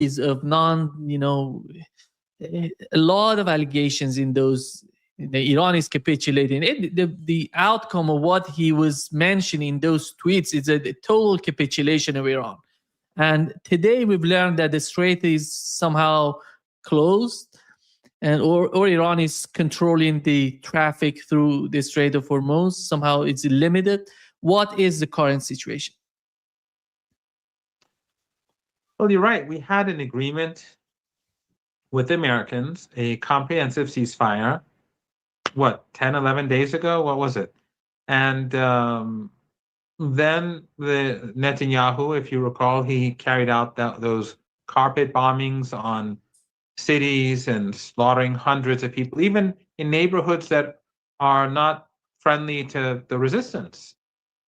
of a lot of allegations in those. Iran is capitulating. The outcome of what he was mentioning in those tweets is a total capitulation of Iran. And today we've learned that the strait is somehow closed, and or Iran is controlling the traffic through the Strait of Hormuz. Somehow it's limited. What is the current situation? Well, you're right. We had an agreement with the Americans, a comprehensive ceasefire, 10, 11 days ago? What was it? And then the Netanyahu, if you recall, he carried out those carpet bombings on cities and slaughtering hundreds of people, even in neighborhoods that are not friendly to the resistance.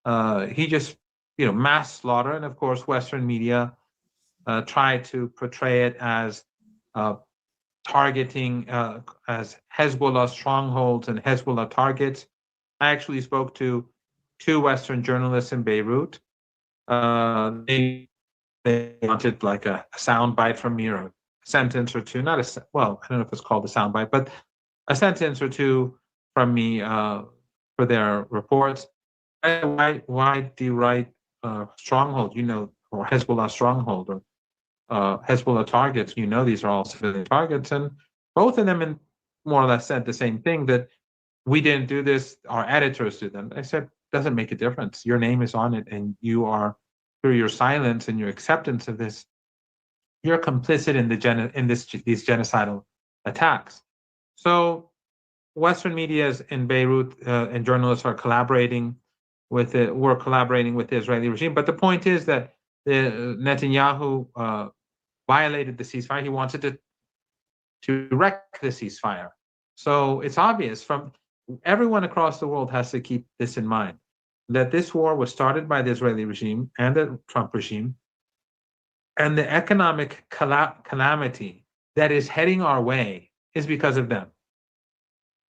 He just, mass slaughter. And of course, Western media tried to portray it as targeting as Hezbollah strongholds and Hezbollah targets. I actually spoke to two Western journalists in Beirut. They wanted like a sound bite from me, or a sentence or two. I don't know if it's called a sound bite, but a sentence or two from me for their reports. Why do you write stronghold? Or Hezbollah stronghold, or Hezbollah targets? These are all civilian targets, and both of them more or less said the same thing, that we didn't do this, our editors did them. I said, doesn't make a difference. Your name is on it, and you are, through your silence and your acceptance of this, you're complicit in these genocidal attacks. So Western media in Beirut and journalists are collaborating with it. We're collaborating with the Israeli regime. But the point is that Netanyahu violated the ceasefire. He wanted to wreck the ceasefire. So it's obvious from everyone across the world has to keep this in mind, that this war was started by the Israeli regime and the Trump regime, and the economic calamity that is heading our way is because of them.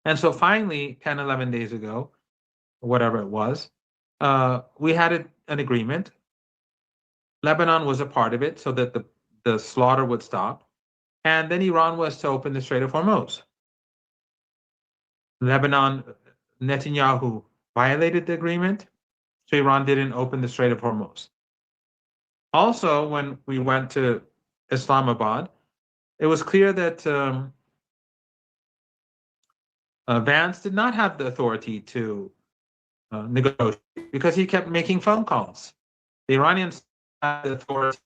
And so finally, 10, 11 days ago, whatever it was, we had an agreement. Lebanon was a part of it so that the slaughter would stop. And then Iran was to open the Strait of Hormuz. Netanyahu violated the agreement, so Iran didn't open the Strait of Hormuz. Also, when we went to Islamabad, it was clear that Vance did not have the authority to negotiate because he kept making phone calls. The Iranians had the authority,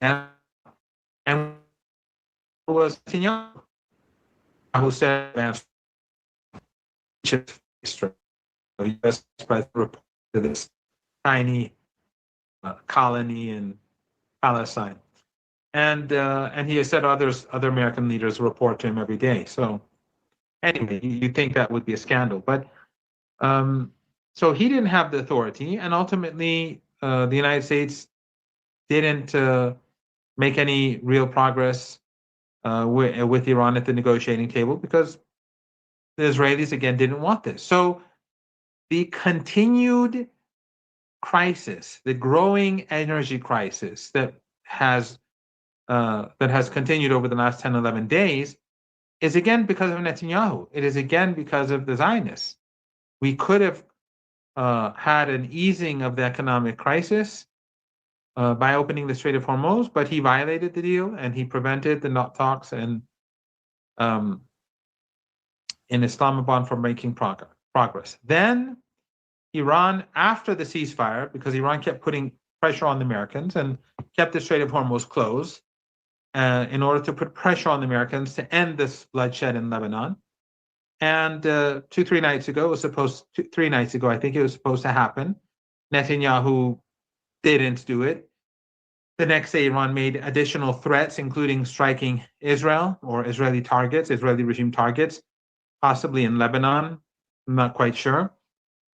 and it was Netanyahu who said Vance should the U.S. president reported to this tiny colony in Palestine, and he has said other American leaders report to him every day. So anyway, you think that would be a scandal, but so he didn't have the authority, and ultimately the United States didn't make any real progress with Iran at the negotiating table because the Israelis again didn't want this. So the continued crisis, the growing energy crisis that has continued over the last 10, 11 days is again because of Netanyahu. It is again because of the Zionists. We could have had an easing of the economic crisis by opening the Strait of Hormuz, but he violated the deal and he prevented the talks and in Islamabad from making progress. Then Iran, after the ceasefire, because Iran kept putting pressure on the Americans and kept the Strait of Hormuz closed in order to put pressure on the Americans to end this bloodshed in Lebanon. And 3 nights ago, I think it was supposed to happen. Netanyahu didn't do it. The next day, Iran made additional threats, including striking Israel or Israeli regime targets, possibly in Lebanon. I'm not quite sure.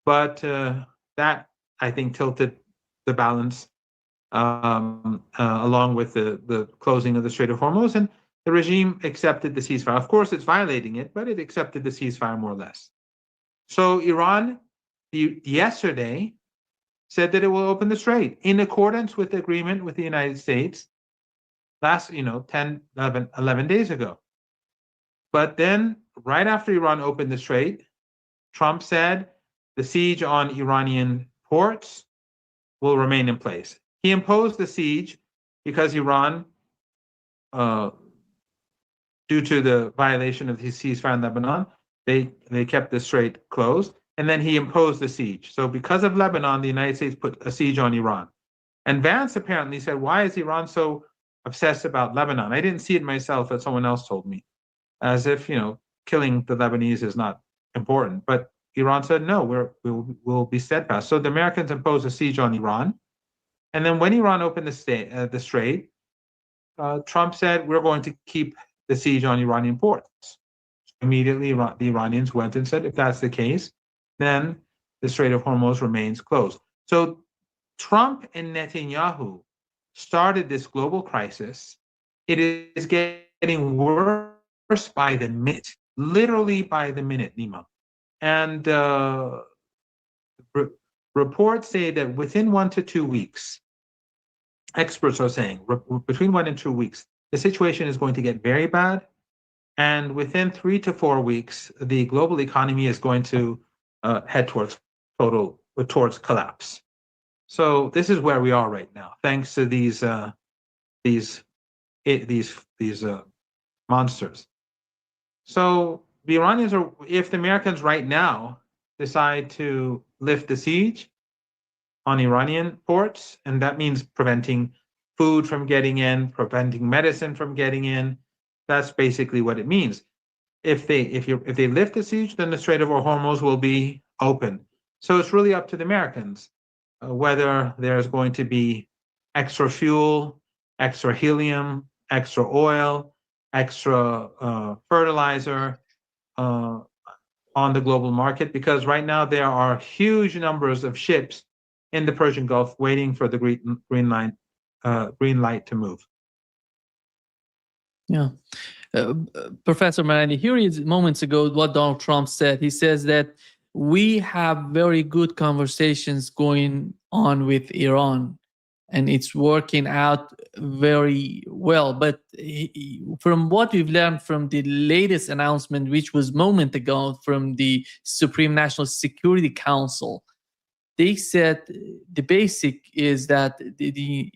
But that, I think, tilted the balance along with the closing of the Strait of Hormuz. And the regime accepted the ceasefire. Of course, it's violating it, but it accepted the ceasefire more or less. So Iran, yesterday, said that it will open the strait in accordance with the agreement with the United States last, 10, 11 days ago. But then right after Iran opened the strait, Trump said the siege on Iranian ports will remain in place. He imposed the siege because Iran, due to the violation of his ceasefire in Lebanon, they kept the strait closed, and then he imposed the siege. So because of Lebanon, the United States put a siege on Iran. And Vance apparently said, why is Iran so obsessed about Lebanon? I didn't see it myself, but someone else told me, as if, killing the Lebanese is not important. But Iran said, no, we'll be steadfast. So the Americans imposed a siege on Iran. And then when Iran opened the strait, Trump said, we're going to keep the siege on Iranian ports. Immediately, the Iranians went and said, if that's the case, then the Strait of Hormuz remains closed. So Trump and Netanyahu started this global crisis. It is getting worse by the minute, literally by the minute, Nima. And reports say that within 1 to 2 weeks, experts are saying between 1 and 2 weeks, the situation is going to get very bad. And within 3 to 4 weeks, the global economy is going to head towards collapse. So this is where we are right now, thanks to these monsters. So the Iranians are, if the Americans right now decide to lift the siege on Iranian ports, and that means preventing food from getting in, preventing medicine from getting in. That's basically what it means. If they lift the siege, then the Strait of Hormuz will be open. So it's really up to the Americans whether there's going to be extra fuel, extra helium, extra oil, extra fertilizer on the global market, because right now there are huge numbers of ships in the Persian Gulf waiting for the green light to move. Yeah. Professor Marandi, here is moments ago what Donald Trump said. He says that we have very good conversations going on with Iran and it's working out very well. But from what we've learned from the latest announcement, which was moment ago from the Supreme National Security Council, they said the basic is that the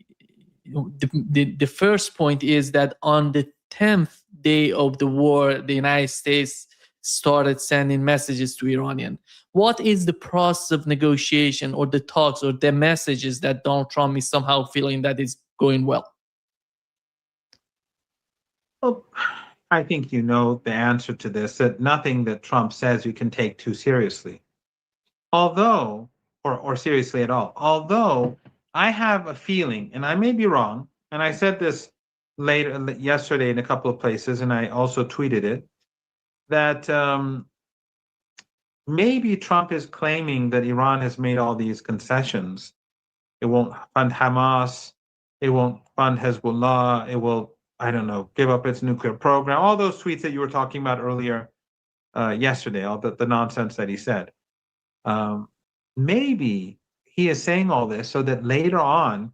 first point is that on the 10th day of the war, the United States started sending messages to Iranian. What is the process of negotiation or the talks or the messages that Donald Trump is somehow feeling that is going well? Well, I think you know the answer to this, that nothing that Trump says you can take too seriously. Although, or seriously at all. Although I have a feeling, and I may be wrong, and I said this yesterday in a couple of places, and I also tweeted it, that maybe Trump is claiming that Iran has made all these concessions. It won't fund Hamas. It won't fund Hezbollah. It will, I don't know, give up its nuclear program. All those tweets that you were talking about earlier yesterday, all the nonsense that he said. Maybe he is saying all this so that later on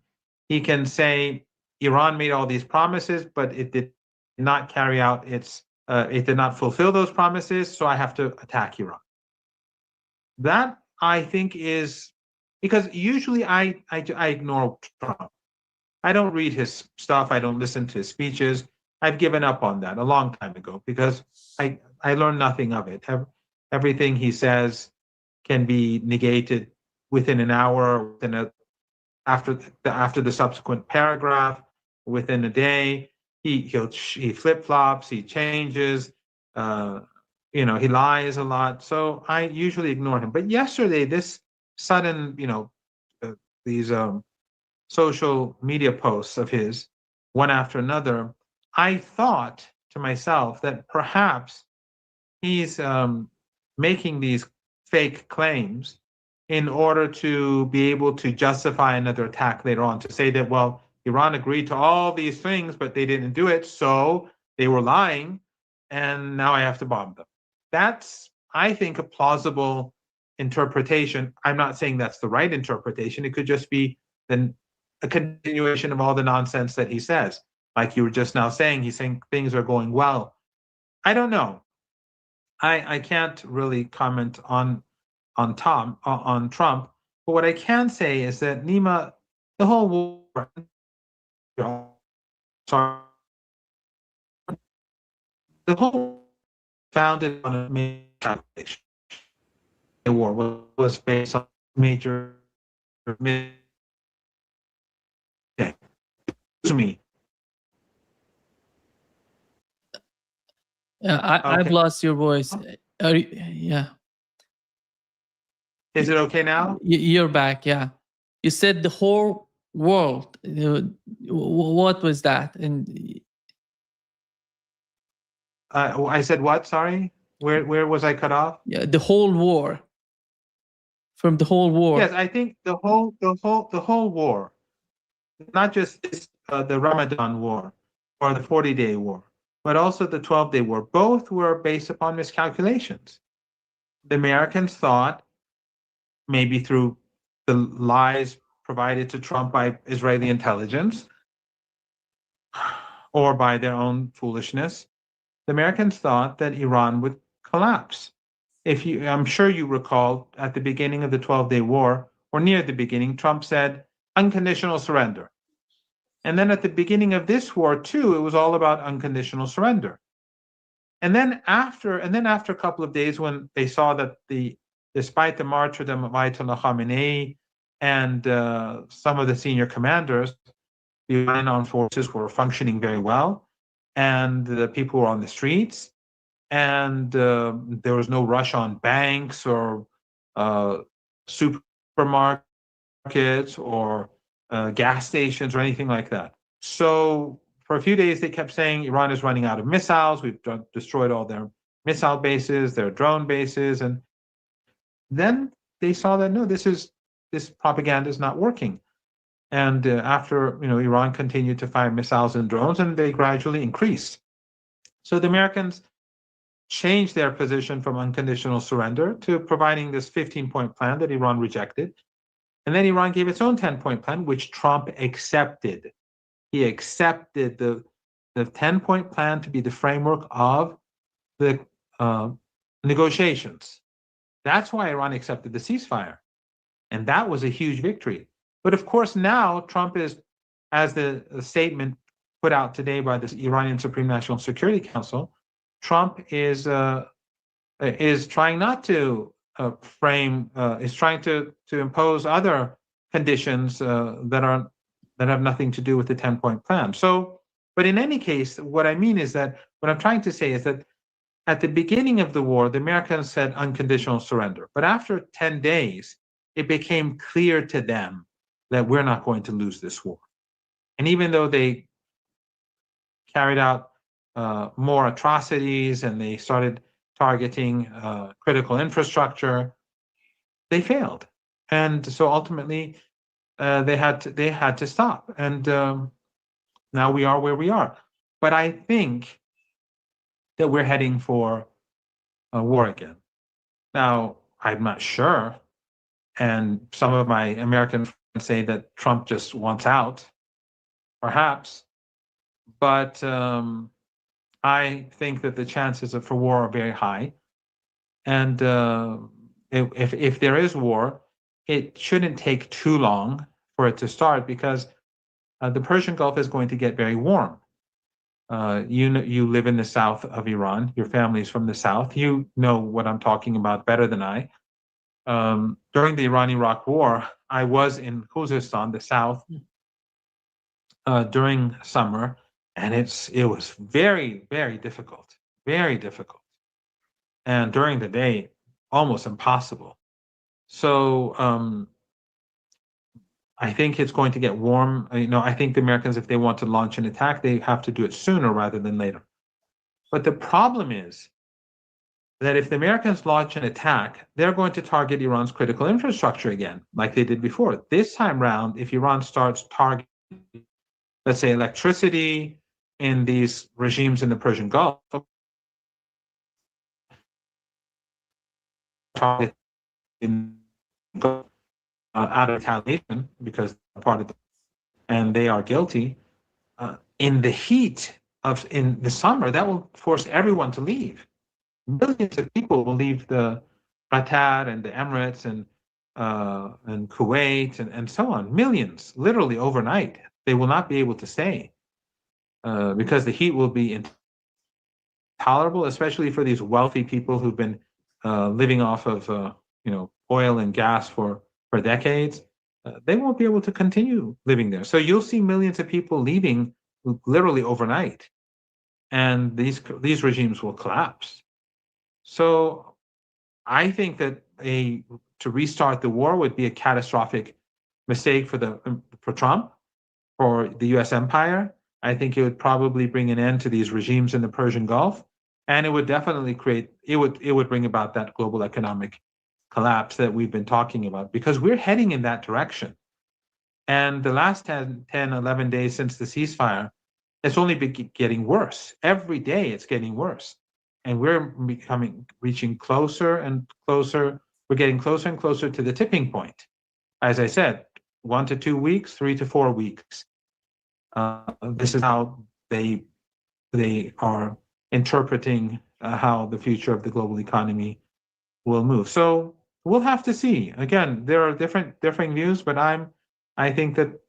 he can say Iran made all these promises, but it did not carry out it did not fulfill those promises, so I have to attack Iran. That, I think, is because usually I ignore Trump. I don't read his stuff. I don't listen to his speeches. I've given up on that a long time ago because I learned nothing of it. Everything he says can be negated within an hour, after the subsequent paragraph, within a day. He flip-flops, he changes, he lies a lot. So I usually ignore him. But yesterday, this sudden, these social media posts of his, one after another, I thought to myself that perhaps he's making these fake claims in order to be able to justify another attack later on, to say that, well, Iran agreed to all these things, but they didn't do it, so they were lying, and now I have to bomb them. That's, I think, a plausible interpretation. I'm not saying that's the right interpretation. It could just be a continuation of all the nonsense that he says. like you were just now saying, he's saying things are going well. I don't know. I can't really comment on Trump, but what I can say is that Nima, the whole war, sorry, the whole founded on a major calculation. The war was based on major to me. I've lost your voice. Yeah. Is it okay now? You're back. Yeah. You said the whole world. What was that? And I said what? Sorry, where was I cut off? yeah, the whole war. From the whole war. Yes, I think the whole war, not just this, the Ramadan war or the 40-day war, but also the 12-day war. Both were based upon miscalculations. The Americans thought, maybe through the lies provided to Trump by Israeli intelligence or by their own foolishness, the Americans thought that Iran would collapse. I'm sure you recall at the beginning of the 12-day war, or near the beginning, Trump said unconditional surrender. And then at the beginning of this war too, it was all about unconditional surrender. And then after a couple of days, when they saw that despite the martyrdom of Ayatollah Khamenei and some of the senior commanders, the Iranian armed forces were functioning very well, and the people were on the streets, and there was no rush on banks or supermarkets or gas stations or anything like that. So for a few days, they kept saying Iran is running out of missiles. We've destroyed all their missile bases, their drone bases, and then they saw that no, this propaganda is not working. And after Iran continued to fire missiles and drones, and they gradually increased. So the Americans changed their position from unconditional surrender to providing this 15-point plan that Iran rejected. And then Iran gave its own 10-point plan, which Trump accepted. He accepted the 10-point plan to be the framework of the negotiations. That's why Iran accepted the ceasefire. And that was a huge victory. But of course, now Trump is, as the statement put out today by the Iranian Supreme National Security Council, Trump is trying not to is trying to impose other conditions that have nothing to do with the 10-point plan. So, but in any case, what I mean is that what I'm trying to say is that at the beginning of the war, the Americans said unconditional surrender. But after 10 days, it became clear to them that we're not going to lose this war. And even though they carried out more atrocities and they started targeting critical infrastructure, they failed. And so ultimately, they had to stop. And now we are where we are. But I think that we're heading for a war again. Now, I'm not sure. And some of my American friends say that Trump just wants out, perhaps. But I think that the chances for war are very high. And if there is war, it shouldn't take too long for it to start, because the Persian Gulf is going to get very warm. You live in the south of Iran. Your family is from the south. You know what I'm talking about better than I. During the Iran-Iraq War, I was in Khuzestan, the south, during summer, and it was very, very difficult, and during the day, almost impossible. So I think it's going to get warm. I think the Americans, if they want to launch an attack, they have to do it sooner rather than later. But the problem is that if the Americans launch an attack, they're going to target Iran's critical infrastructure again, like they did before. This time round, if Iran starts targeting, let's say, electricity in these regimes in the Persian Gulf, out of retaliation, because part of and they are guilty, in the heat of in the summer, that will force everyone to leave. Millions of people will leave the Qatar and the Emirates and Kuwait and so on. Millions, literally overnight. They will not be able to stay because the heat will be intolerable, especially for these wealthy people who've been living off of oil and gas for decades. They won't be able to continue living there. So you'll see millions of people leaving literally overnight, and these regimes will collapse. So I think that to restart the war would be a catastrophic mistake for Trump, for the U.S. empire. I think it would probably bring an end to these regimes in the Persian Gulf, and it would definitely it would bring about that global economic collapse that we've been talking about, because we're heading in that direction. And the last 10, 11 days since the ceasefire, it's only been getting worse. Every day it's getting worse. And we're reaching closer and closer. We're getting closer and closer to the tipping point. As I said, 1 to 2 weeks, 3 to 4 weeks. This is how they are interpreting how the future of the global economy will move. So we'll have to see. Again, there are differing views, but I think that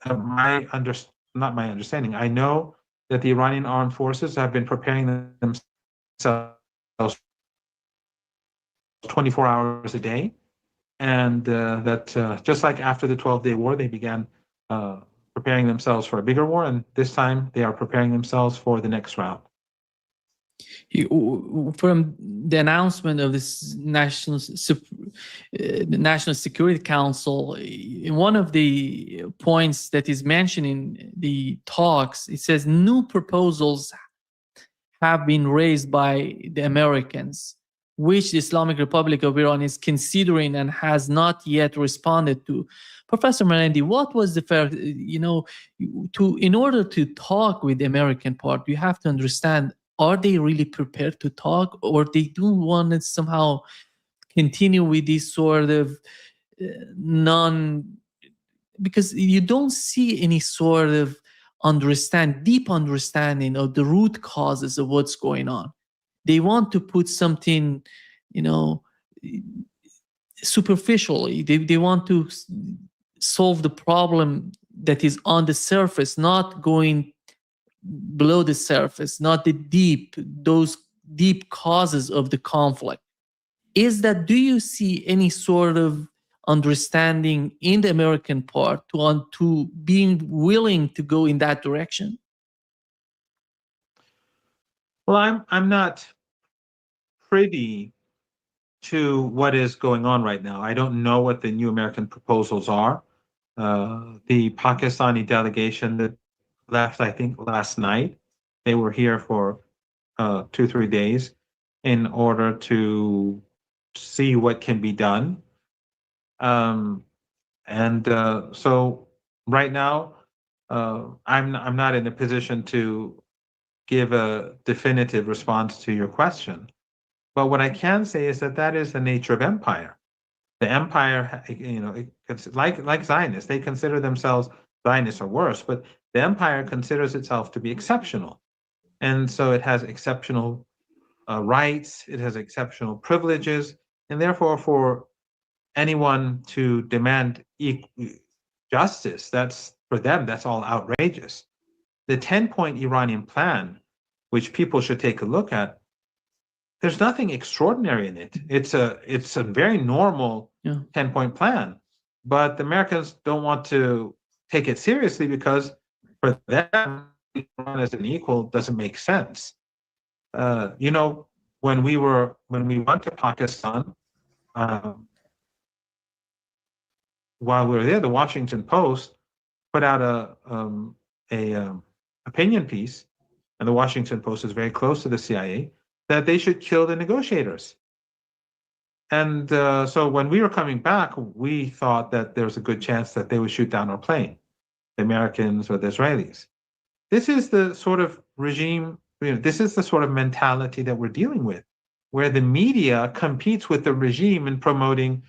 not my understanding. I know that the Iranian armed forces have been preparing themselves 24 hours a day, and that just like after the 12-day war, they began preparing themselves for a bigger war, and this time they are preparing themselves for the next round. From the announcement of this National Security Council, one of the points that is mentioned in the talks, it says new proposals have been raised by the Americans, which the Islamic Republic of Iran is considering and has not yet responded to. Professor Marandi, what was the fair, in order to talk with the American part, you have to understand, are they really prepared to talk, or they do want to somehow continue with this sort of because you don't see any sort of deep understanding of the root causes of what's going on. They want to put something, superficially. They want to solve the problem that is on the surface, not going below the surface, not those deep causes of the conflict. Do you see any sort of understanding in the American part to being willing to go in that direction? Well, I'm not privy to what is going on right now. I don't know what the new American proposals are. The Pakistani delegation that left, I think, last night, they were here for 2-3 days in order to see what can be done. So right now, I'm not in a position to give a definitive response to your question. But what I can say is that is the nature of empire. The empire, it's like Zionists, they consider themselves Zionists or worse, but the empire considers itself to be exceptional. And so it has exceptional rights, it has exceptional privileges, and therefore for anyone to demand justice, for them, that's all outrageous. The 10-point Iranian plan, which people should take a look at, there's nothing extraordinary in it. It's a very normal 10-point plan, but the Americans don't want to take it seriously because for them, Iran as an equal doesn't make sense. When we went to Pakistan, while we were there, the Washington Post put out a opinion piece, and the Washington Post is very close to the CIA, that they should kill the negotiators. And so when we were coming back, we thought that there was a good chance that they would shoot down our plane, the Americans or the Israelis. This is the sort of regime, this is the sort of mentality that we're dealing with, where the media competes with the regime in promoting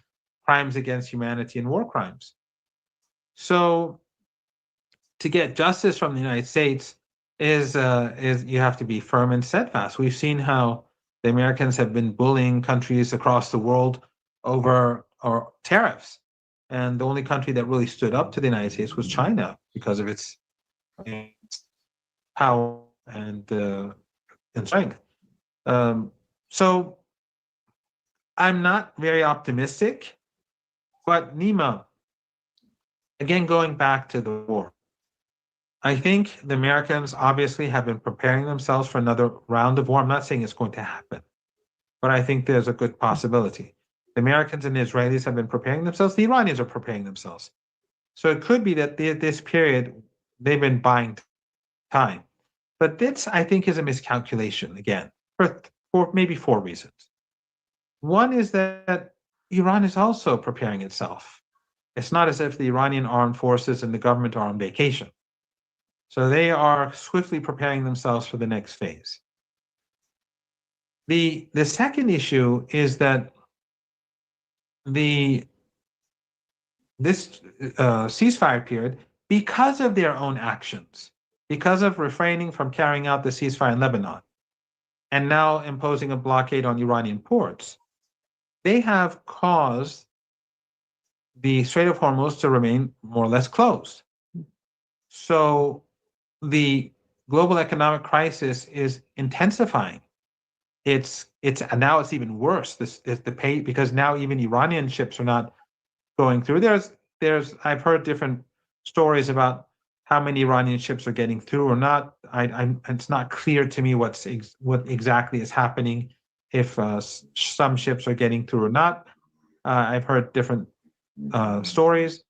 crimes against humanity and war crimes. So to get justice from the United States, is you have to be firm and steadfast. We've seen how the Americans have been bullying countries across the world over tariffs, and the only country that really stood up to the United States was China because of its power and strength. So I'm not very optimistic, but Nima, again, going back to the war, I think the Americans obviously have been preparing themselves for another round of war. I'm not saying it's going to happen, but I think there's a good possibility. The Americans and the Israelis have been preparing themselves. The Iranians are preparing themselves. So it could be that this period, they've been buying time. But this, I think, is a miscalculation, again, for maybe 4 reasons. One is that Iran is also preparing itself. It's not as if the Iranian armed forces and the government are on vacation. So they are swiftly preparing themselves for the next phase. The second issue is that this ceasefire period, because of their own actions, because of refraining from carrying out the ceasefire in Lebanon, and now imposing a blockade on Iranian ports, they have caused the Strait of Hormuz to remain more or less closed. So the global economic crisis is intensifying. It's now it's even worse. This is the pay, because now even Iranian ships are not going through. There's I've heard different stories about how many Iranian ships are getting through or not. It's not clear to me what exactly is happening, if some ships are getting through or not. I've heard different stories.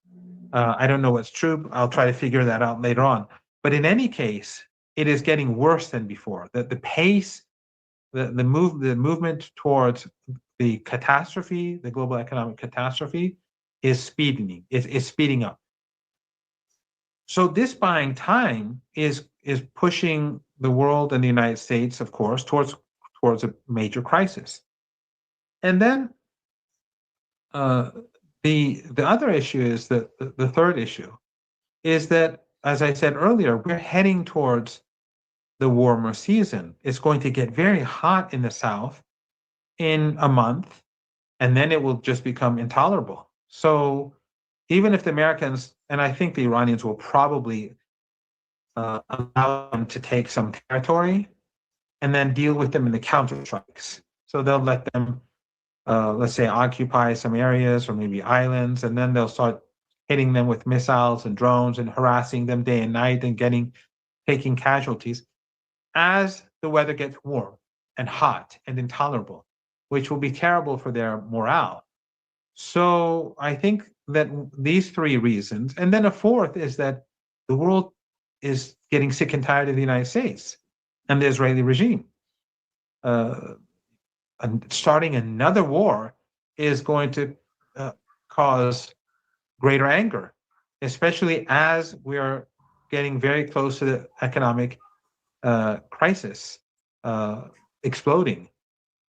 I don't know what's true. I'll try to figure that out later on. But in any case, it is getting worse than before. The pace, the movement towards the catastrophe, the global economic catastrophe, is speeding up. So this buying time is pushing the world and the United States, of course, towards a major crisis. And then the other issue is the third issue is that, as I said earlier, we're heading towards the warmer season. It's going to get very hot in the south in a month, and then it will just become intolerable. So even if the Americans, and I think the Iranians will probably allow them to take some territory and then deal with them in the counterstrikes. So they'll let them, let's say, occupy some areas or maybe islands, and then they'll start hitting them with missiles and drones and harassing them day and night and taking casualties as the weather gets warm and hot and intolerable, which will be terrible for their morale. So I think that these 3 reasons, and then a fourth is that the world is getting sick and tired of the United States and the Israeli regime. And starting another war is going to cause greater anger, especially as we are getting very close to the economic crisis exploding.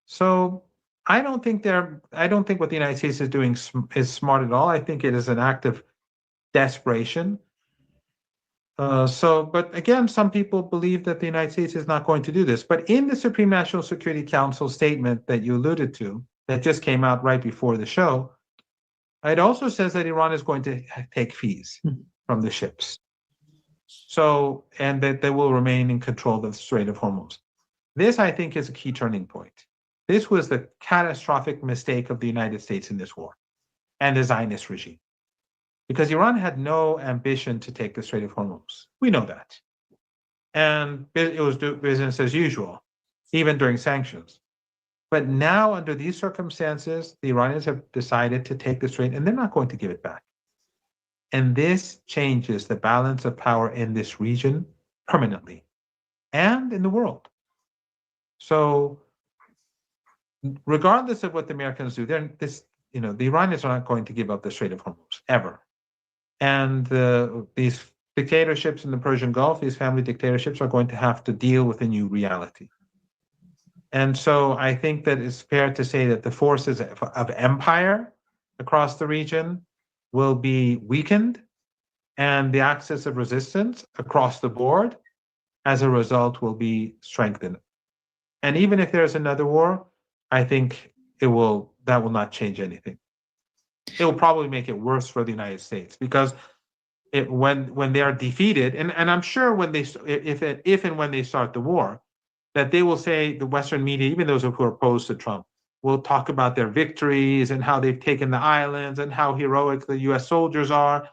So I don't think what the United States is doing is smart at all. I think it is an act of desperation. But again, some people believe that the United States is not going to do this. But in the Supreme National Security Council statement that you alluded to, that just came out right before the show, it also says that Iran is going to take fees from the ships. So, and that they will remain in control of the Strait of Hormuz. This, I think, is a key turning point. This was the catastrophic mistake of the United States in this war and the Zionist regime, because Iran had no ambition to take the Strait of Hormuz. We know that. And it was business as usual, even during sanctions. But now, under these circumstances, the Iranians have decided to take the strait, and they're not going to give it back. And this changes the balance of power in this region permanently and in the world. So regardless of what the Americans do, the Iranians are not going to give up the Strait of Hormuz, ever. And these dictatorships in the Persian Gulf, these family dictatorships, are going to have to deal with a new reality. And so I think that it's fair to say that the forces of empire across the region will be weakened, and the axis of resistance across the board as a result, will be strengthened. And even if there's another war, I think that will not change anything. It will probably make it worse for the United States, because when they are defeated, and I'm sure when they if and when they start the war, that they will say, the Western media, even those who are opposed to Trump, will talk about their victories and how they've taken the islands and how heroic the U.S. soldiers are.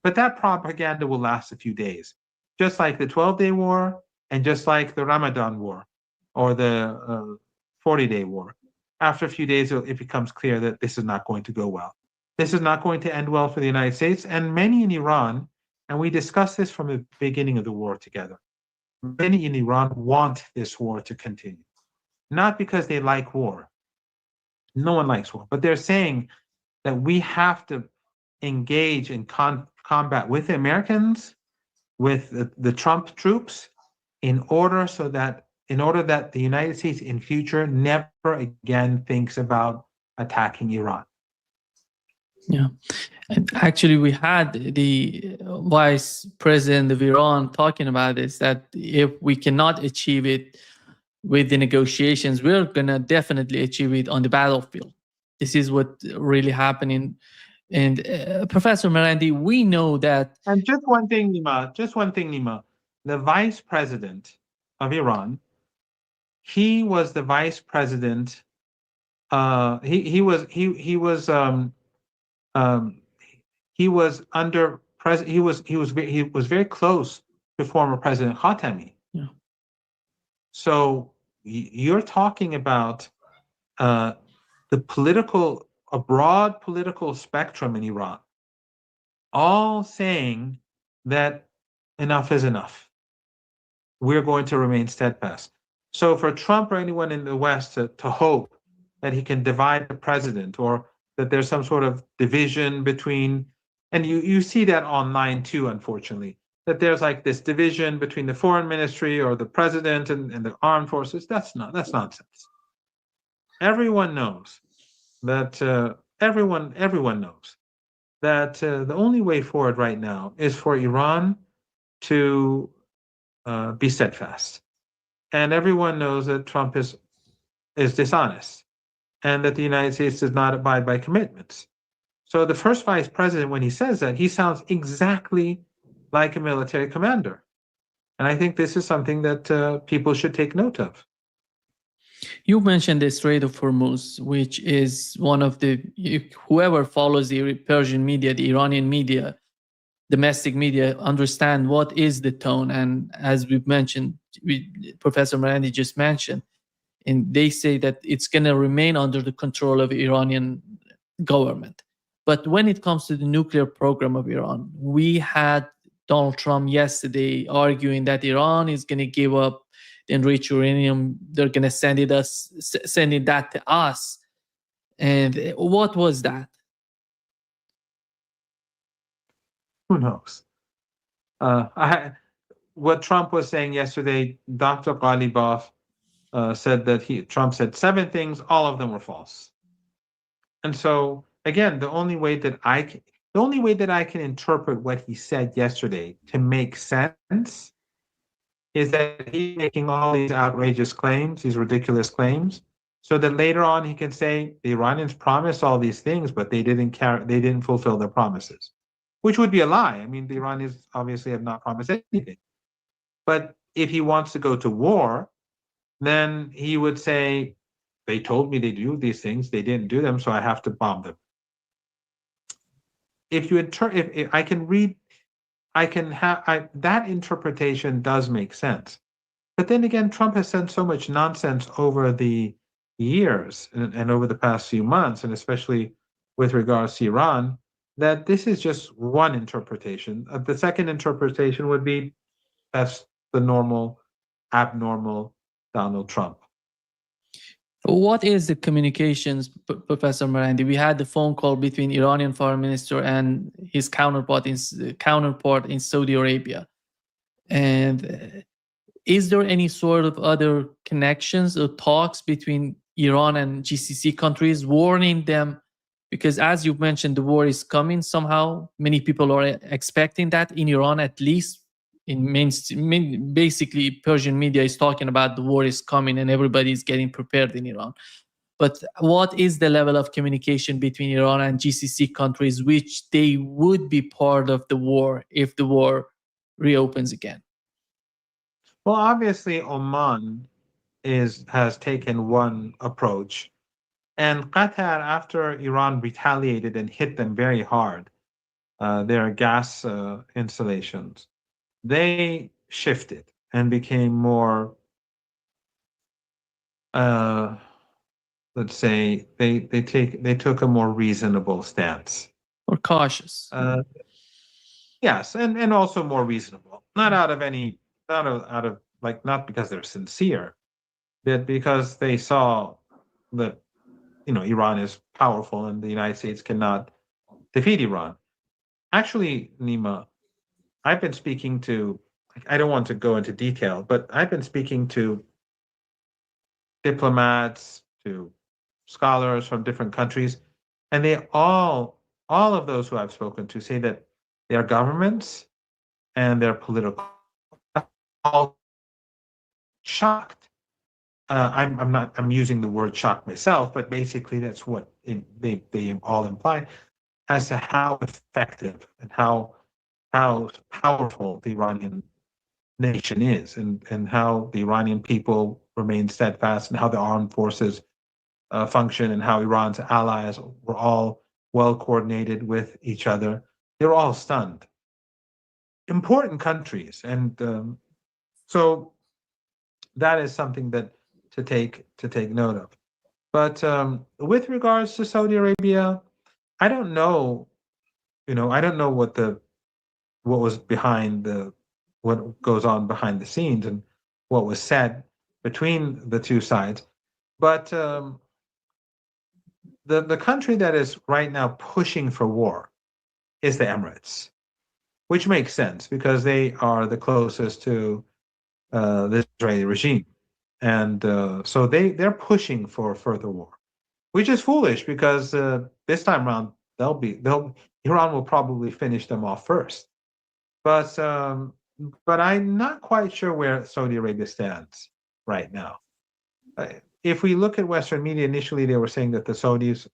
But that propaganda will last a few days, just like the 12-day war and just like the Ramadan war or the 40-day war. After a few days, it becomes clear that this is not going to go well. This is not going to end well for the United States and many in Iran. And we discussed this from the beginning of the war together. Many in Iran want this war to continue, not because they like war. No one likes war, but they're saying that we have to engage in combat with the Americans, with the Trump troops, in order that the United States in future never again thinks about attacking Iran. Yeah. And actually, we had the vice president of Iran talking about this, that if we cannot achieve it with the negotiations, we're going to definitely achieve it on the battlefield. This is what really happening. And Professor Marandi, we know that. And just one thing, Nima, the vice president of Iran, he was the vice president. He was very close to former President Khatami. Yeah. So you're talking about a broad political spectrum in Iran, all saying that enough is enough. We're going to remain steadfast. So for Trump or anyone in the West to hope that he can divide the president, or that there's some sort of division between, and you see that online too, unfortunately, that there's like this division between the foreign ministry or the president and the armed forces. That's nonsense. Everyone knows that everyone knows that the only way forward right now is for Iran to be steadfast, and everyone knows that Trump is dishonest, and that the United States does not abide by commitments. So the first vice president, when he says that, he sounds exactly like a military commander, and I think this is something that people should take note of. You mentioned the Strait of Hormuz, which is one of whoever follows the Persian media, the Iranian media, domestic media, understand what is the tone. And as we've mentioned, Professor Marandi just mentioned, and they say that it's going to remain under the control of Iranian government. But when it comes to the nuclear program of Iran, we had Donald Trump yesterday arguing that Iran is going to give up the enriched uranium. They're going to sending that to us. And what was that? Who knows? What Trump was saying yesterday, Dr. Ghalibaf said that Trump said 7 things, all of them were false. And so again, the only way that I can interpret what he said yesterday to make sense is that he's making all these outrageous claims, these ridiculous claims, so that later on he can say the Iranians promised all these things, but they didn't fulfill their promises, which would be a lie. I mean, the Iranians obviously have not promised anything. But if he wants to go to war, then he would say, they told me they do these things, they didn't do them, so I have to bomb them. If I can read, that interpretation does make sense. But then again, Trump has said so much nonsense over the years and over the past few months, and especially with regards to Iran, that this is just one interpretation. The second interpretation would be that's the normal, abnormal Donald Trump. What is the communications, Professor Marandi? We had the phone call between Iranian foreign minister and his counterpart in Saudi Arabia. And is there any sort of other connections or talks between Iran and GCC countries, warning them? Because as you mentioned, the war is coming somehow. Many people are expecting that in Iran, at least basically Persian media is talking about the war is coming and everybody is getting prepared in Iran. But what is the level of communication between Iran and GCC countries which they would be part of the war if the war reopens again? Well, obviously, Oman has taken one approach, and Qatar, after Iran retaliated and hit them very hard, their gas installations, they shifted and became more, let's say, they took a more reasonable stance. Or cautious? Yes, and also more reasonable, not out of any, out of like, not because they're sincere, but because they saw that Iran is powerful and the United States cannot defeat Iran. Actually, Nima, I've been speaking to, I don't want to go into detail, but I've been speaking to diplomats, to scholars from different countries, and they all of those who I've spoken to say that their governments and their political all shocked. I'm using the word shock myself, but basically that's what they all imply as to how effective and how powerful the Iranian nation is, and how the Iranian people remain steadfast, and how the armed forces function, and how Iran's allies were all well coordinated with each other. They're all stunned. Important countries, and so that is something that to take note of. But with regards to Saudi Arabia, I don't know. I don't know what was behind what goes on behind the scenes and what was said between the two sides. But the country that is right now pushing for war is the Emirates, which makes sense because they are the closest to the Israeli regime, and so they're pushing for further war, which is foolish because this time around Iran will probably finish them off first. But I'm not quite sure where Saudi Arabia stands right now. If we look at Western media, initially they were saying that the Saudis,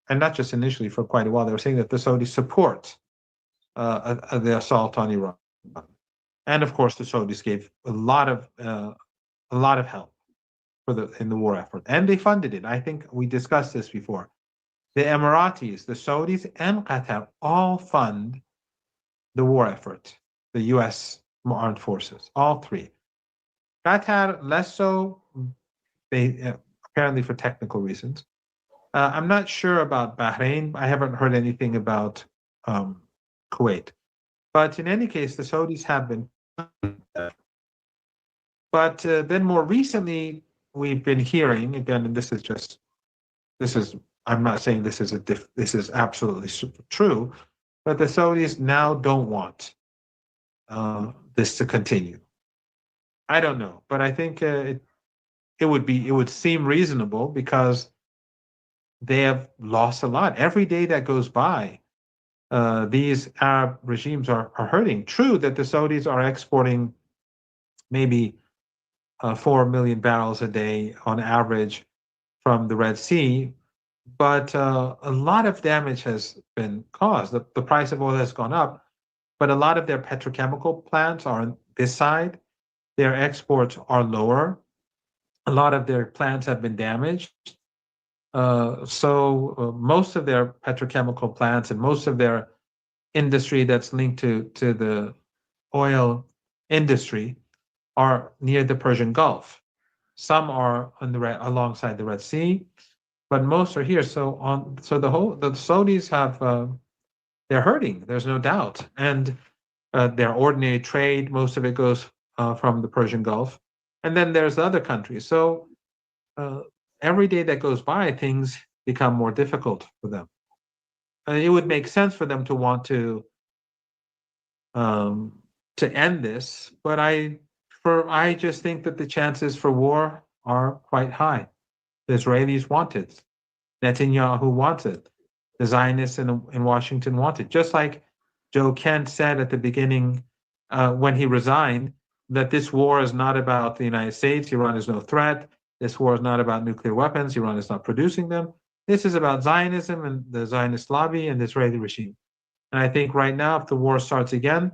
and not just initially, for quite a while, they were saying that the Saudis support the assault on Iran, and of course the Saudis gave a lot of help in the war effort, and they funded it. I think we discussed this before. The Emiratis, the Saudis, and Qatar all fund the war effort, the U.S. armed forces, all three. Qatar less so, they apparently for technical reasons. I'm not sure about Bahrain. I haven't heard anything about Kuwait. But in any case, the Saudis have been. But then more recently, we've been hearing again, and this is. I'm not saying this is absolutely true, but the Saudis now don't want this to continue. I don't know, but I think it would seem reasonable because they have lost a lot. Every day that goes by, these Arab regimes are hurting. True that the Saudis are exporting maybe 4 million barrels a day on average from the Red Sea, but a lot of damage has been caused. The price of oil has gone up, but a lot of their petrochemical plants are on this side. Their exports are lower. A lot of their plants have been damaged. So most of their petrochemical plants and most of their industry that's linked to the oil industry are near the Persian Gulf. Some are alongside the Red Sea, but most are here. So the Saudis have they're hurting. There's no doubt, and their ordinary trade, most of it goes from the Persian Gulf, and then there's other countries. So every day that goes by, things become more difficult for them. It would make sense for them to want to end this, but I just think that the chances for war are quite high. The Israelis want it. Netanyahu wants it. The Zionists in Washington want it. Just like Joe Kent said at the beginning when he resigned, that this war is not about the United States. Iran is no threat. This war is not about nuclear weapons. Iran is not producing them. This is about Zionism and the Zionist lobby and the Israeli regime. And I think right now, if the war starts again,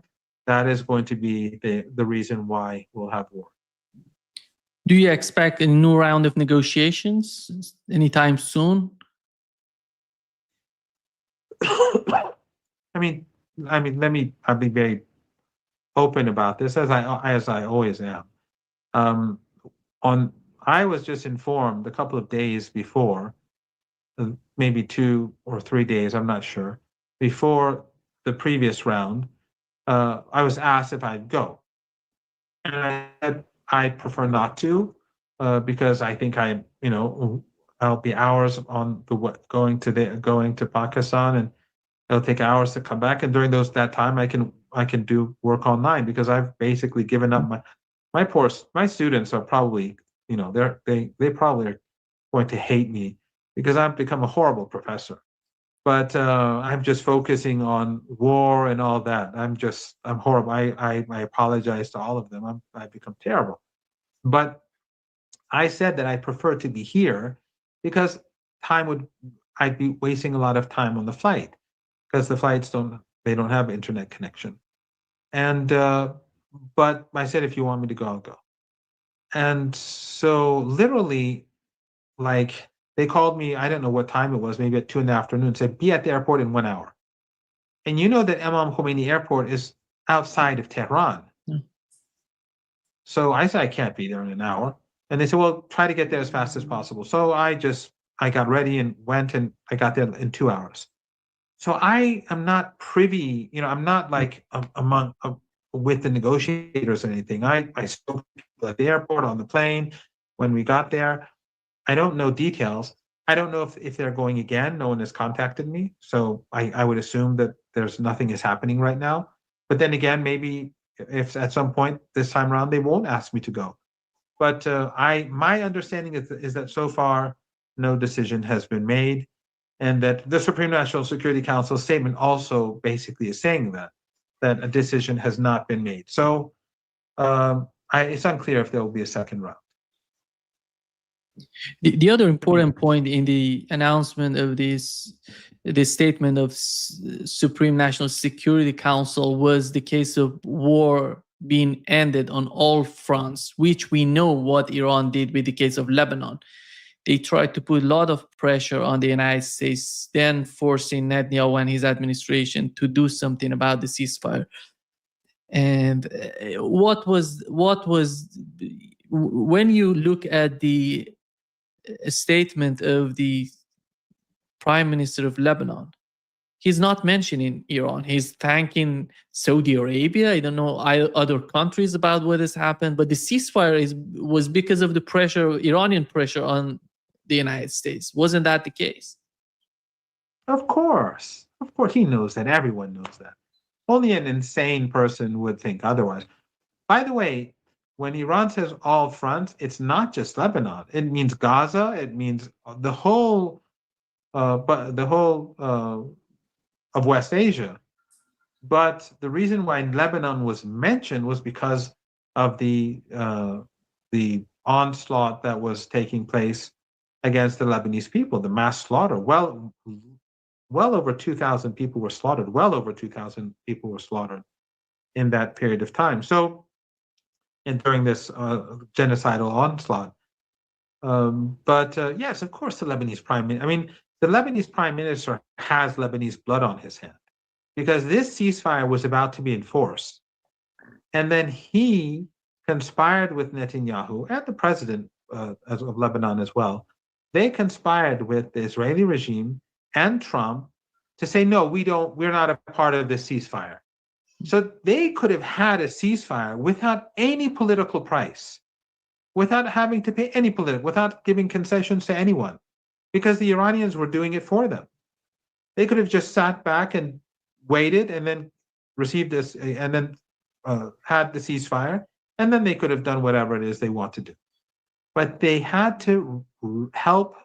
that is going to be the reason why we'll have war. Do you expect a new round of negotiations anytime soon? I'll be very open about this, as I always am. I was just informed a couple of days before, maybe 2 or 3 days, I'm not sure, before the previous round. I was asked if I'd go, and I said I prefer not to, because I think I'll be hours on going to Pakistan, and it'll take hours to come back. And during that time, I can do work online, because I've basically given up my students are probably, they probably are going to hate me because I've become a horrible professor. But I'm just focusing on war and all that. I'm horrible. I apologize to all of them. I've become terrible. But I said that I prefer to be here, because I'd be wasting a lot of time on the flight, because the flights don't have internet connection. And but I said, if you want me to go, I'll go. And so literally, like, they called me, I don't know what time it was, maybe at 2 in the afternoon, said, be at the airport in 1 hour. And you know that Imam Khomeini Airport is outside of Tehran. Mm. So I said, I can't be there in an hour. And they said, well, try to get there as fast as possible. So I got ready and went, and I got there in 2 hours. So I am not privy, I'm not like with the negotiators or anything. I spoke to people at the airport, on the plane, when we got there. I don't know details. I don't know if they're going again. No one has contacted me. So I would assume that nothing is happening right now. But then again, maybe if at some point this time around, they won't ask me to go. But my understanding is that so far, no decision has been made. And that the Supreme National Security Council statement also basically is saying that a decision has not been made. So it's unclear if there will be a second round. The other important point in the announcement of this statement of Supreme National Security Council was the case of war being ended on all fronts, which we know what Iran did with the case of Lebanon. They tried to put a lot of pressure on the United States, then forcing Netanyahu and his administration to do something about the ceasefire. And what was when you look at the statement of the Prime Minister of Lebanon, he's not mentioning Iran. He's thanking Saudi Arabia. I don't know other countries about what has happened, but the ceasefire was because of the pressure, Iranian pressure on the United States. Wasn't that the case? Of course, he knows that. Everyone knows that. Only an insane person would think otherwise. By the way, when Iran says all fronts, it's not just Lebanon. It means Gaza. It means the whole of West Asia. But the reason why Lebanon was mentioned was because of the onslaught that was taking place against the Lebanese people, the mass slaughter. Well over 2,000 people were slaughtered. Well over 2,000 people were slaughtered in that period of time. So, and during this genocidal onslaught. Yes, of course, the Lebanese the Lebanese prime minister has Lebanese blood on his hand, because this ceasefire was about to be enforced. And then he conspired with Netanyahu and the president of Lebanon as well. They conspired with the Israeli regime and Trump to say, no, we're not a part of this ceasefire. So they could have had a ceasefire without any political price, without having to pay any without giving concessions to anyone, because the Iranians were doing it for them. They could have just sat back and waited, and then received this, and then had the ceasefire, and then they could have done whatever it is they want to do. But they had to help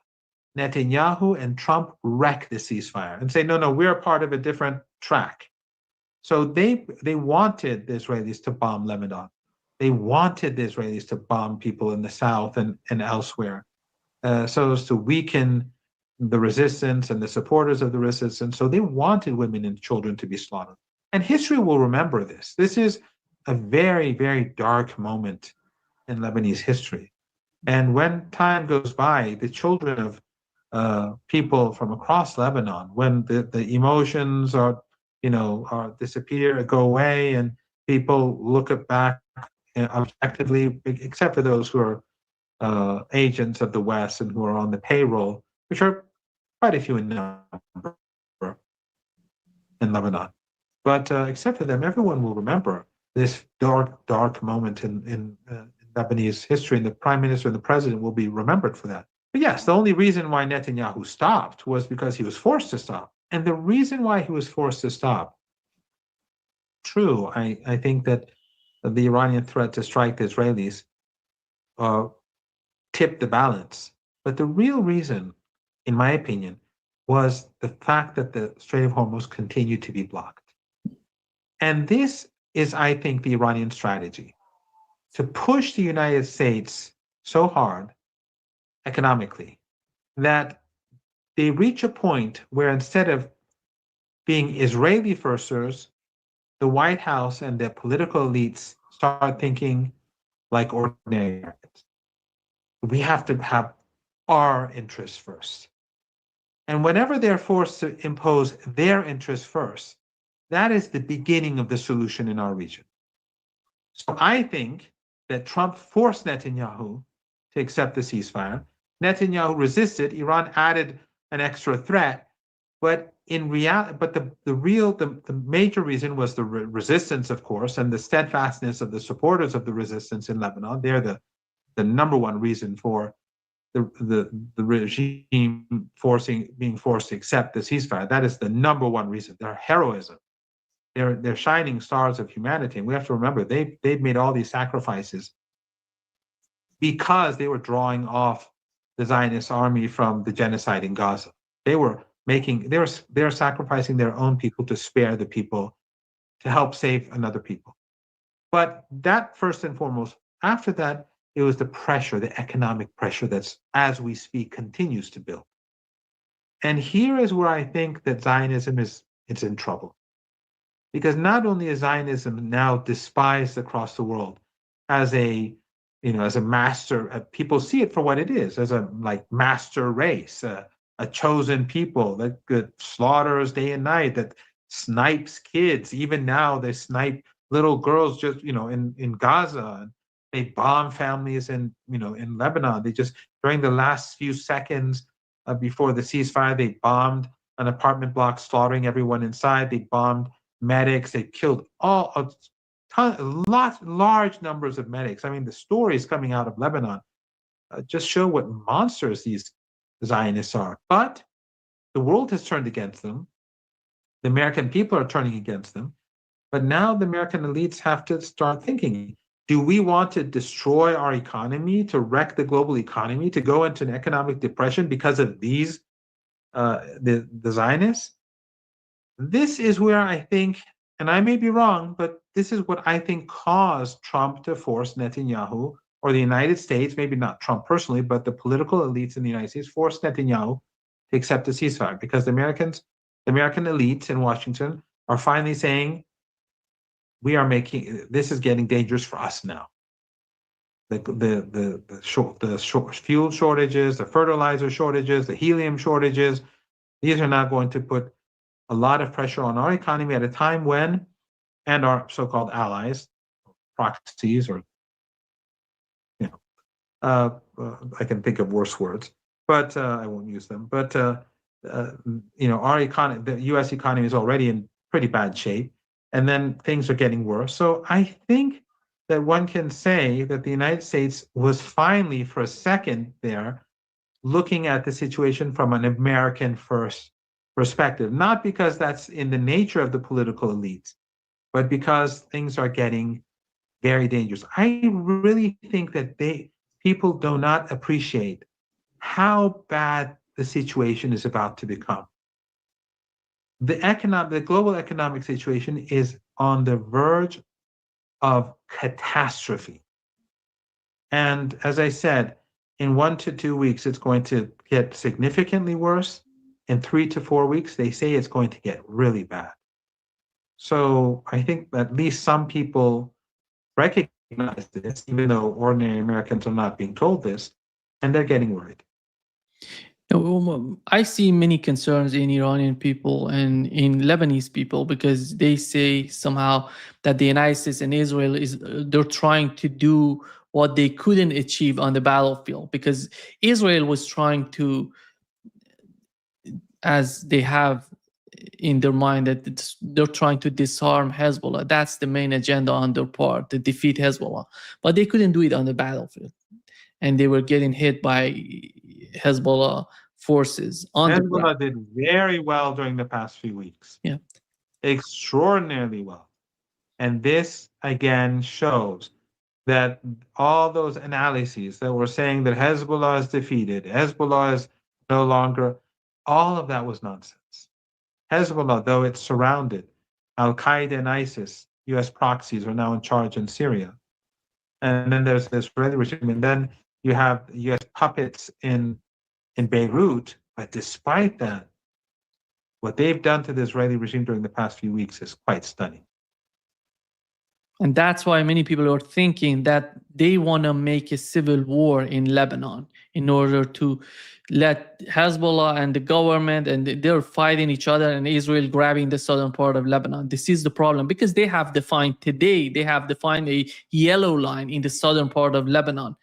Netanyahu and Trump wreck the ceasefire and say, no, we're a part of a different track. So they wanted the Israelis to bomb Lebanon. They wanted the Israelis to bomb people in the south and elsewhere, so as to weaken the resistance and the supporters of the resistance. So they wanted women and children to be slaughtered. And history will remember this. This is a very, very dark moment in Lebanese history. And when time goes by, the children of people from across Lebanon, when the emotions are disappear, go away, and people look back objectively, except for those who are agents of the West and who are on the payroll, which are quite a few in number in Lebanon. But except for them, everyone will remember this dark, dark moment in Lebanese history, and the prime minister and the president will be remembered for that. But yes, the only reason why Netanyahu stopped was because he was forced to stop. And the reason why he was forced to stop, true, I think that the Iranian threat to strike the Israelis tipped the balance. But the real reason, in my opinion, was the fact that the Strait of Hormuz continued to be blocked. And this is, I think, the Iranian strategy, to push the United States so hard economically that they reach a point where instead of being Israeli firsters, the White House and the political elites start thinking like ordinary Americans. We have to have our interests first. And whenever they're forced to impose their interests first, that is the beginning of the solution in our region. So I think that Trump forced Netanyahu to accept the ceasefire. Netanyahu resisted. Iran added an extra threat, but in reality, but the major reason was the resistance, of course, and the steadfastness of the supporters of the resistance in Lebanon. They're the number one reason for the regime being forced to accept the ceasefire. That is the number one reason. Their heroism. They're shining stars of humanity. And we have to remember they've made all these sacrifices because they were drawing off the Zionist army from the genocide in Gaza. They're sacrificing their own people to spare the people, to help save another people. But that first and foremost, after that, it was the pressure, the economic pressure that's, as we speak, continues to build. And here is where I think that Zionism is in trouble. Because not only is Zionism now despised across the world as a master, people see it for what it is, as a master race, a chosen people that slaughters day and night, that snipes kids. Even now they snipe little girls just, in Gaza, and they bomb families in Lebanon. They just, during the last few seconds before the ceasefire, they bombed an apartment block, slaughtering everyone inside. They bombed medics. They killed large numbers of medics. I mean, the stories coming out of Lebanon just show what monsters these Zionists are. But the world has turned against them. The American people are turning against them. But now the American elites have to start thinking, do we want to destroy our economy, to wreck the global economy, to go into an economic depression because of these, the Zionists? This is where I think, and I may be wrong, but this is what I think caused Trump to force Netanyahu, or the United States, maybe not Trump personally, but the political elites in the United States forced Netanyahu to accept the ceasefire, because the American elites in Washington are finally saying, this is getting dangerous for us now. The fuel shortages, the fertilizer shortages, the helium shortages, these are now going to put a lot of pressure on our economy at a time when, and our so-called allies, proxies, or I can think of worse words, but I won't use them. But our economy, the U.S. economy, is already in pretty bad shape, and then things are getting worse. So I think that one can say that the United States was finally, for a second there, looking at the situation from an American first perspective, not because that's in the nature of the political elites, but because things are getting very dangerous. I really think that people do not appreciate how bad the situation is about to become. the global economic situation is on the verge of catastrophe. And as I said, in 1 to 2 weeks, it's going to get significantly worse. In 3 to 4 weeks, they say it's going to get really bad. So I think at least some people recognize this, even though ordinary Americans are not being told this, and they're getting worried. I see many concerns in Iranian people and in Lebanese people because they say somehow that the United States and Israel they're trying to do what they couldn't achieve on the battlefield, because Israel was trying to, as they have in their mind, that they're trying to disarm Hezbollah. That's the main agenda on their part, to defeat Hezbollah. But they couldn't do it on the battlefield, and they were getting hit by Hezbollah forces on the ground. Hezbollah did very well during the past few weeks. Yeah. Extraordinarily well. And this again shows that all those analyses that were saying that Hezbollah is defeated, Hezbollah is no longer, all of that was nonsense. Hezbollah, though it's surrounded, Al Qaeda and ISIS, US proxies, are now in charge in Syria. And then there's this Israeli regime, and then you have US puppets in Beirut. But despite that, what they've done to the Israeli regime during the past few weeks is quite stunning. And that's why many people are thinking that they want to make a civil war in Lebanon in order to let Hezbollah and the government, and they're fighting each other, and Israel grabbing the southern part of Lebanon. This is the problem, because they have defined a yellow line in the southern part of Lebanon,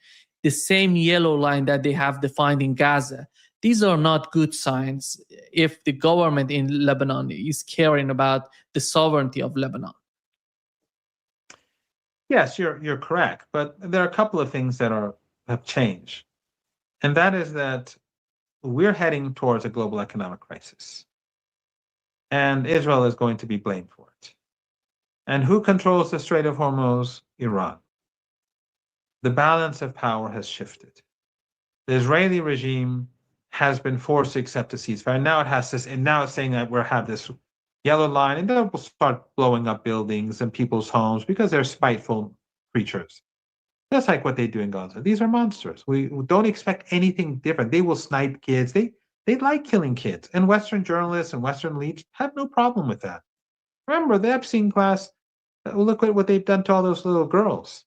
the same yellow line that they have defined in Gaza. These are not good signs if the government in Lebanon is caring about the sovereignty of Lebanon. Yes, you're correct, but there are a couple of things that have changed, and that is that we're heading towards a global economic crisis, and Israel is going to be blamed for it. And who controls the Strait of Hormuz? Iran. The balance of power has shifted. The Israeli regime has been forced to accept a ceasefire. Now it has this, and now it's saying that we'll have this yellow line, and then we'll start blowing up buildings and people's homes because they're spiteful creatures. That's like what they do in Gaza. These are monsters. We don't expect anything different. They will snipe kids. They like killing kids. And Western journalists and Western elites have no problem with that. Remember, the Epstein class, look at what they've done to all those little girls.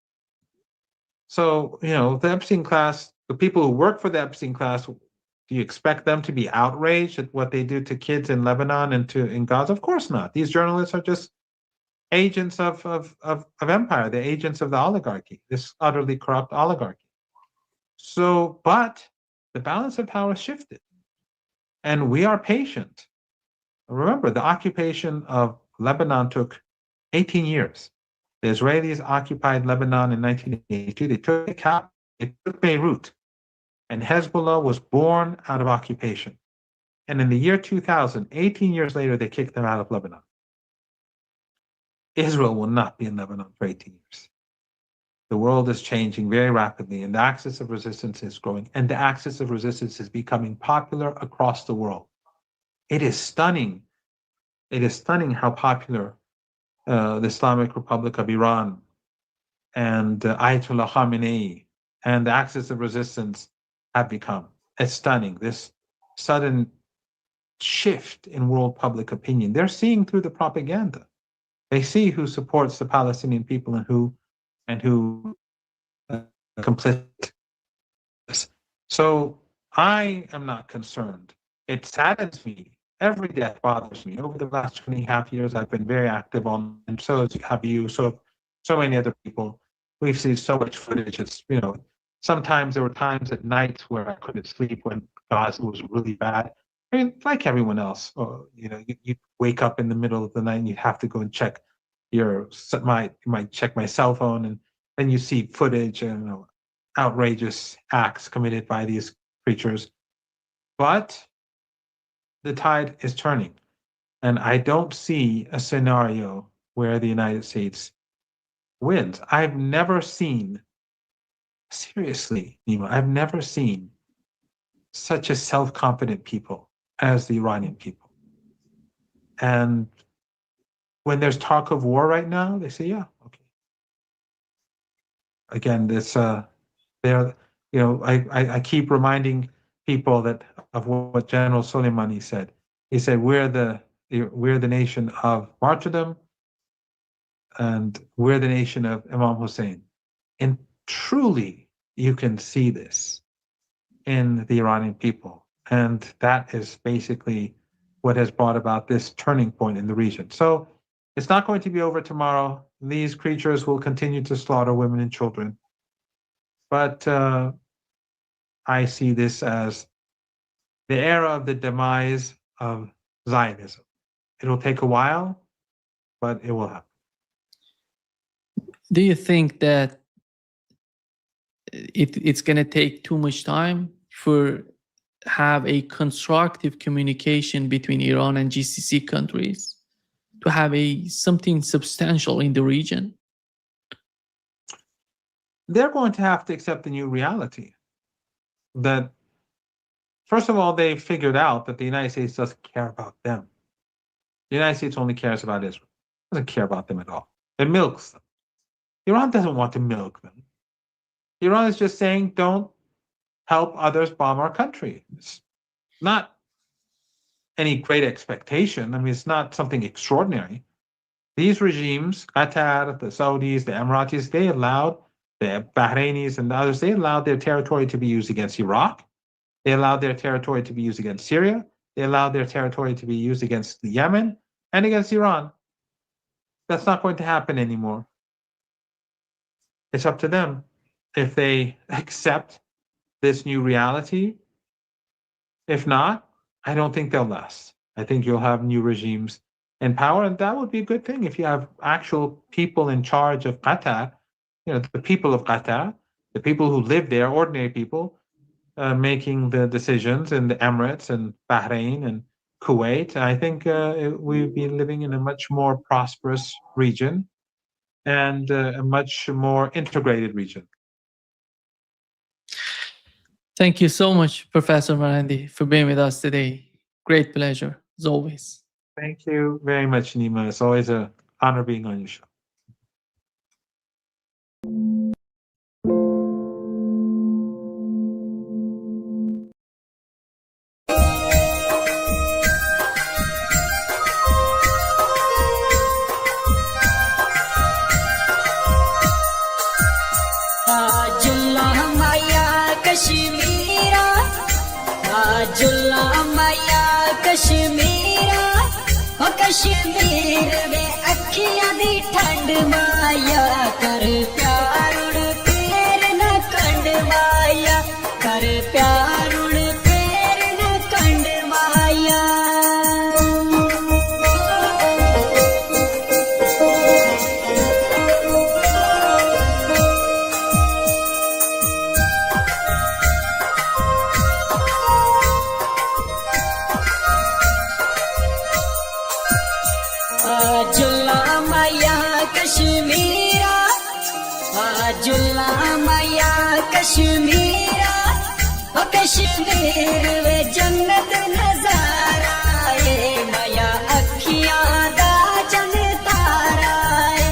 So, the Epstein class, the people who work for the Epstein class, do you expect them to be outraged at what they do to kids in Lebanon and in Gaza? Of course not. These journalists are just agents of empire. They're agents of the oligarchy, this utterly corrupt oligarchy. So, but the balance of power shifted, and we are patient. Remember, the occupation of Lebanon took 18 years. The Israelis occupied Lebanon in 1982. They took the capital, they took Beirut. And Hezbollah was born out of occupation. And in the year 2000, 18 years later, they kicked them out of Lebanon. Israel will not be in Lebanon for 18 years. The world is changing very rapidly, and the axis of resistance is growing, and the axis of resistance is becoming popular across the world. It is stunning. It is stunning how popular the Islamic Republic of Iran and Ayatollah Khamenei and the axis of resistance have become. It's stunning, this sudden shift in world public opinion. They're seeing through the propaganda. They see who supports the Palestinian people and who complicit. So I am not concerned. It saddens me. Every death bothers me. Over the last 2.5 years, I've been very active on, and so have you, so many other people. We've seen so much footage. It's, sometimes there were times at night where I couldn't sleep when Gaza was really bad. I mean, like everyone else, you wake up in the middle of the night and you have to go and check you might check my cell phone, and then you see footage and outrageous acts committed by these creatures. But the tide is turning, and I don't see a scenario where the United States wins. I've never seen, seriously, Nima, I've never seen such a self-confident people as the Iranian people. And when there's talk of war right now, they say, yeah, okay. Again, this they're, I keep reminding people that of what General Soleimani said. He said, we're the nation of martyrdom, and we're the nation of Imam Hussein. And truly, you can see this in the Iranian people. And that is basically what has brought about this turning point in the region. So it's not going to be over tomorrow. These creatures will continue to slaughter women and children. But I see this as the era of the demise of Zionism. It'll take a while, but it will happen. Do you think that it's going to take too much time for have a constructive communication between Iran and GCC countries to have something substantial in the region? They're going to have to accept the new reality that, first of all, they figured out that the United States doesn't care about them. The United States only cares about Israel. It doesn't care about them at all. It milks them. Iran doesn't want to milk them. Iran is just saying, don't help others bomb our country. It's not any great expectation. I mean, it's not something extraordinary. These regimes, Qatar, the Saudis, the Emiratis, they allowed the Bahrainis and the others, they allowed their territory to be used against Iraq. They allowed their territory to be used against Syria. They allowed their territory to be used against Yemen and against Iran. That's not going to happen anymore. It's up to them if they accept this new reality. If not, I don't think they'll last. I think you'll have new regimes in power, and that would be a good thing if you have actual people in charge of Qatar, the people of Qatar, the people who live there, ordinary people, making the decisions in the Emirates and Bahrain and Kuwait. I think we'd be living in a much more prosperous region and a much more integrated region. Thank you so much, Professor Marandi, for being with us today. Great pleasure, as always. Thank you very much, Nima. It's always an honor being on your show. Kashmir में अखियां दी ठंड माया कर प्यार उड़ तेर न कंड माया कर प्यार उड़ तेर न कंड माया कश्मीरा ओ कश्मीर वे जन्नत नजारा है माया अखियां दा चन तारा है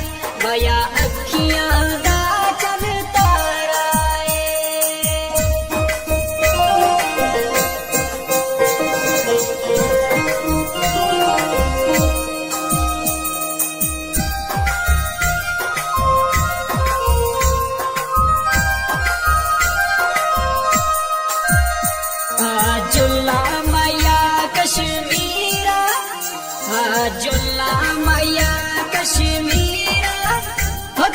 माया अखियां दा चन तारा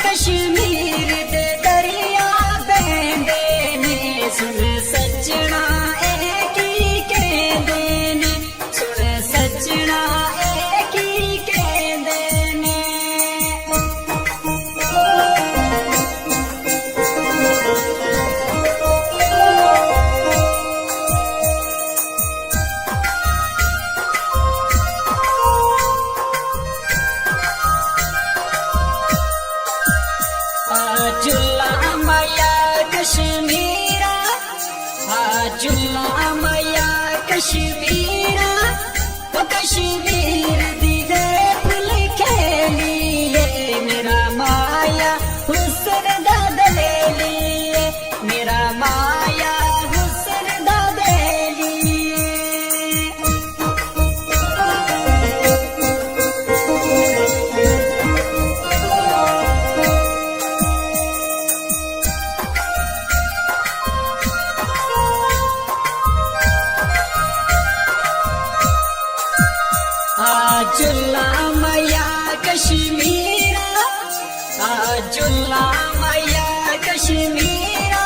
कश्मीर दे दरिया बहंदे ने सुन सजना ए की कहंदे ने सुन सजना ए की कहंदे ने कश्मीरा ओ कश्मीर जुल्ला मैया कश्मीरा जुल्ला मैया कश्मीरा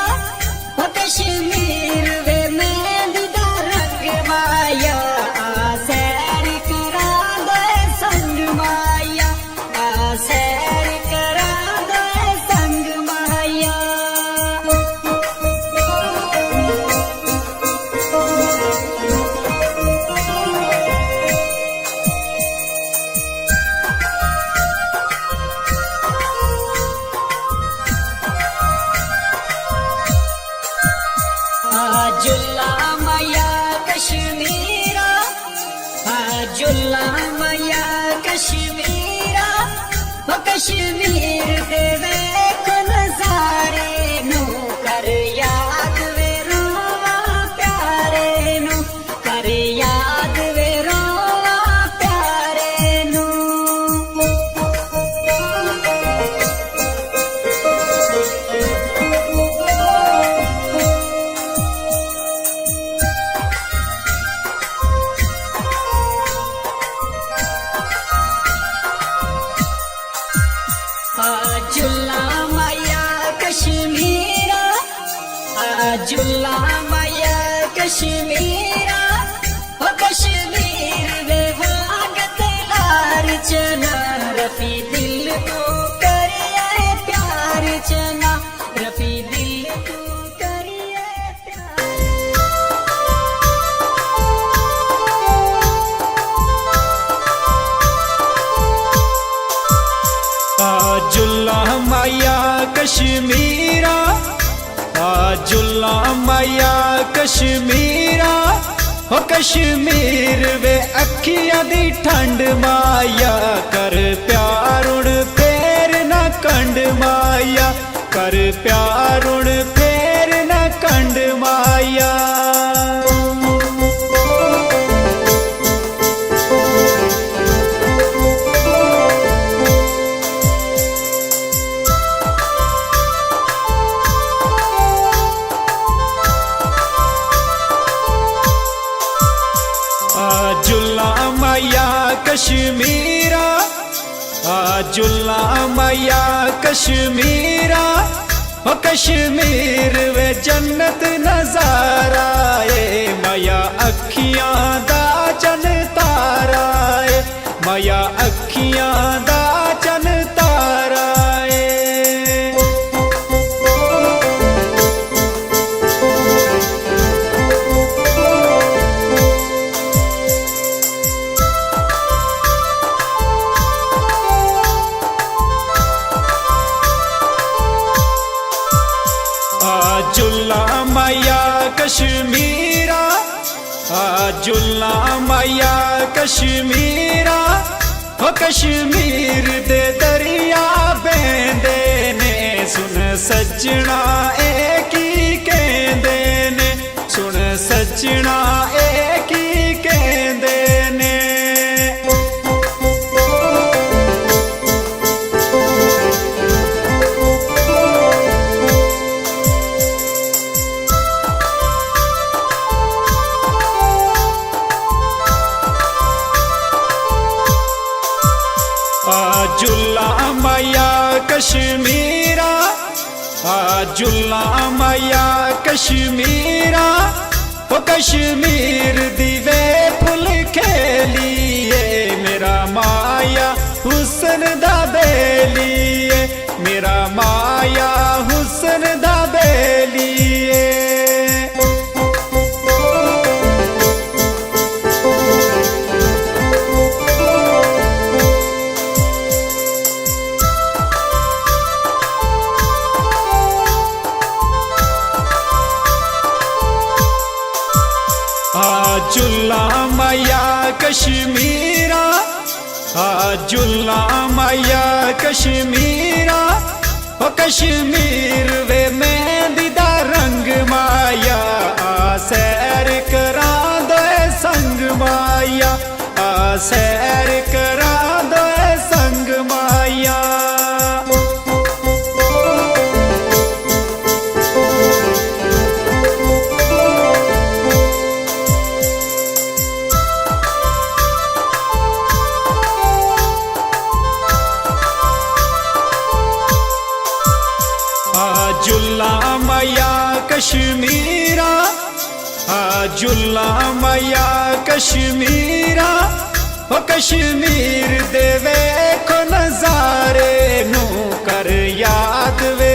कश्मीर वे मेहंदी दा रंग माया सैर करा दे संग माया सैर करा दे संग माया जुल्ला मैया कश्मीरा जुल्ला मैया कश्मीरा कश्मीर दे वेखो नजारे नु कर याद वे रोवा प्यारे नु कर याद वे रोवा प्यारे नु जुल्ला मैया कश्मीरा जुल्ला मैया कश्मीरा कश्मीर वे वागत लार चना रफी दिल को करिए प्यार चना रफी दिल को करिए प्यार जुल्ला मैया कश्मीरा जुल्ला मैया कश्मीरा कश्मीर वे अखियां दी ठंड माया कर प्यार उड़ फेर न कंड माया कर प्यार उड़ फेर न कंड माया जुल्ला मैया कश्मीरा जुल्ला मैया कश्मीरा कश्मीर वे जन्नत नजारा मैया अखियां दा चन तारा मैया अखियां दा चन तारा जुल्ला मैया कश्मीरा जुल्ला मैया कश्मीरा कश्मीर दे दरिया बेंदे ने सुन सजना एक ही कहंदे ने सुन सजना एक ही कहंदे ने जुल्ला मैया कश्मीरा जुल्ला मैया कश्मीरा कश्मीर दिवे फुल खेलिए मेरा माया हुसन दा बेलिए मेरा माया हुसन दा बेलिए जुल्ला मैया कश्मीरा जुल्ला मैया कश्मीरा कश्मीर वे मेहंदी दा रंग माया सैर करा दे संग माया सैर करा दे संग माया जुल्लामया कश्मीरा जुल्लामया कश्मीरा ओ कश्मीर दे वेखो नजारे नू कर याद वे